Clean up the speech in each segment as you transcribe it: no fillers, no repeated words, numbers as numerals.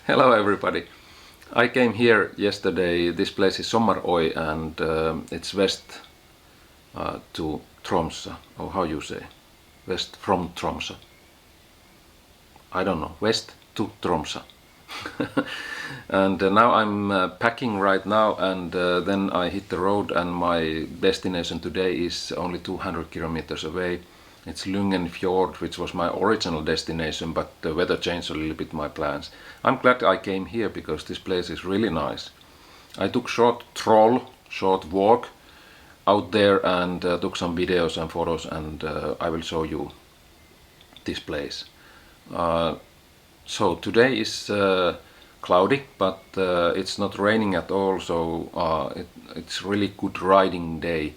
Hello everybody. I came here yesterday. This place is Sommarøy and it's west to Tromsø, or how you say? West from Tromsø. I don't know, west to Tromsø. And now I'm packing right now and then I hit the road and my destination today is only 200 kilometers away. It's Lyngen Fjord, which was my original destination, but the weather changed a little bit my plans. I'm glad I came here because this place is really nice. I took short walk out there and took some videos and photos and I will show you this place. So today is cloudy, but it's not raining at all, so it's really good riding day,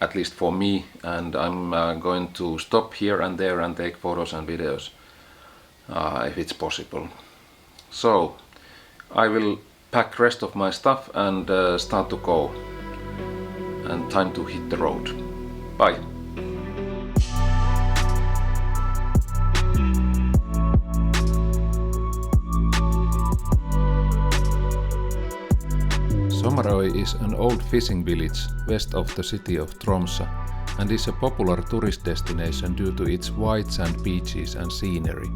at least for me, and I'm going to stop here and there and take photos and videos if it's possible. So I will pack rest of my stuff and start to go, and time to hit the road. Bye. Sommarøy is an old fishing village west of the city of Tromsø and is a popular tourist destination due to its white sand beaches and scenery.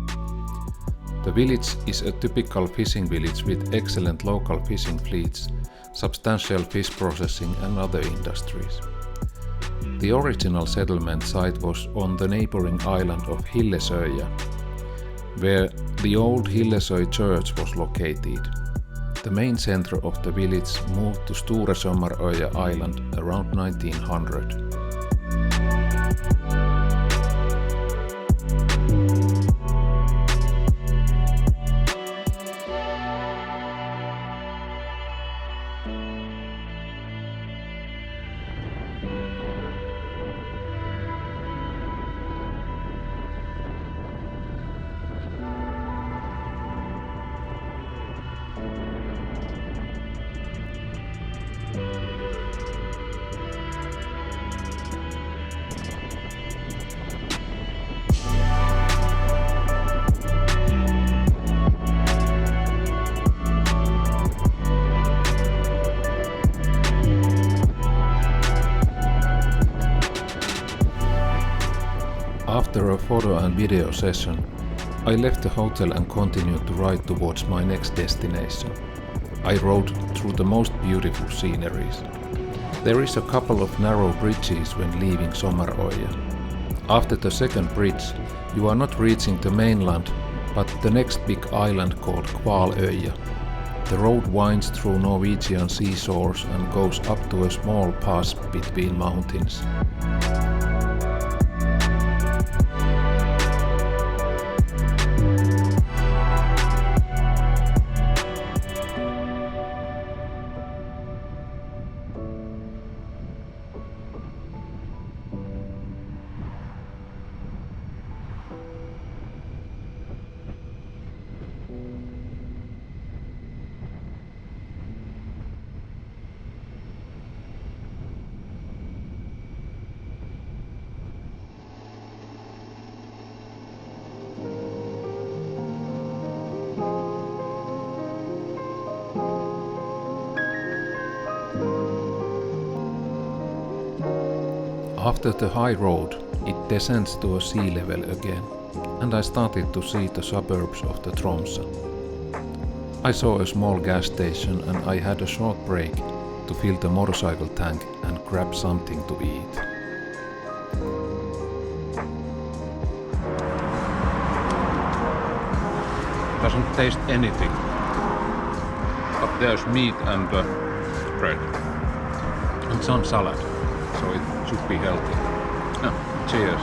The village is a typical fishing village with excellent local fishing fleets, substantial fish processing and other industries. The original settlement site was on the neighboring island of Hillesøya, where the old Hillesøy church was located. The main center of the village moved to Store Sommarøya Island around 1900. After a photo and video session, I left the hotel and continued to ride towards my next destination. I rode through the most beautiful sceneries. There is a couple of narrow bridges when leaving Sommarøya. After the second bridge, you are not reaching the mainland, but the next big island called Kvaløya. The road winds through Norwegian seashores and goes up to a small pass between mountains. After the high road, it descends to a sea level again, and I started to see the suburbs of the Tromsø. I saw a small gas station and I had a short break to fill the motorcycle tank and grab something to eat. Doesn't taste anything, but there's meat and bread and some salad, so it should be healthy. Cheers.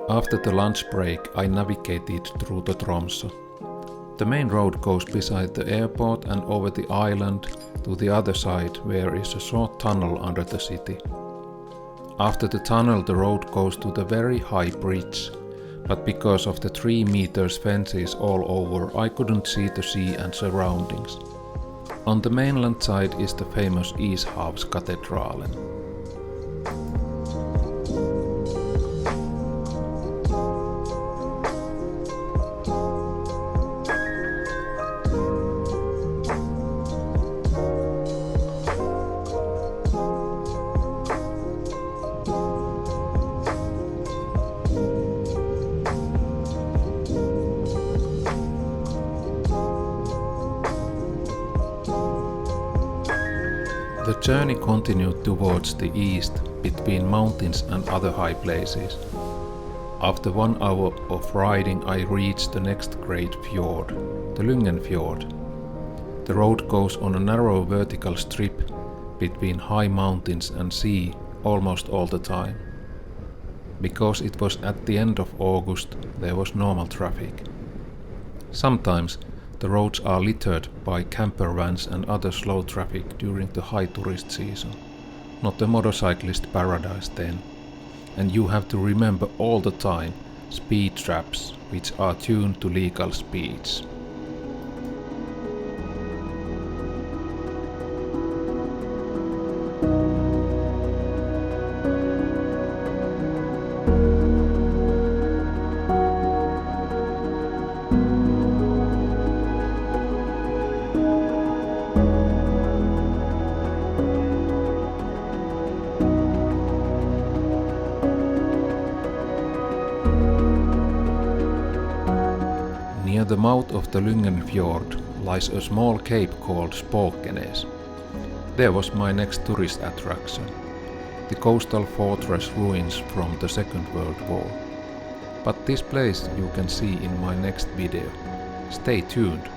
After the lunch break, I navigated through the Tromsø. The main road goes beside the airport and over the island to the other side where is a short tunnel under the city. After the tunnel the road goes to the very high bridge, but because of the 3 meters fences all over I couldn't see the sea and surroundings. On the mainland side is the famous Ishavskatedralen. The journey continued towards the east between mountains and other high places. After 1 hour of riding I reached the next great fjord, the Lyngen Fjord. The road goes on a narrow vertical strip between high mountains and sea almost all the time. Because it was at the end of August there was normal traffic. Sometimes the roads are littered by camper vans and other slow traffic during the high tourist season. Not a motorcyclist paradise then. And you have to remember all the time speed traps which are tuned to legal speeds. Near the mouth of the Lyngen Fjord lies a small cape called Spåkenes. There was my next tourist attraction, the coastal fortress ruins from the Second World War. But this place you can see in my next video. Stay tuned!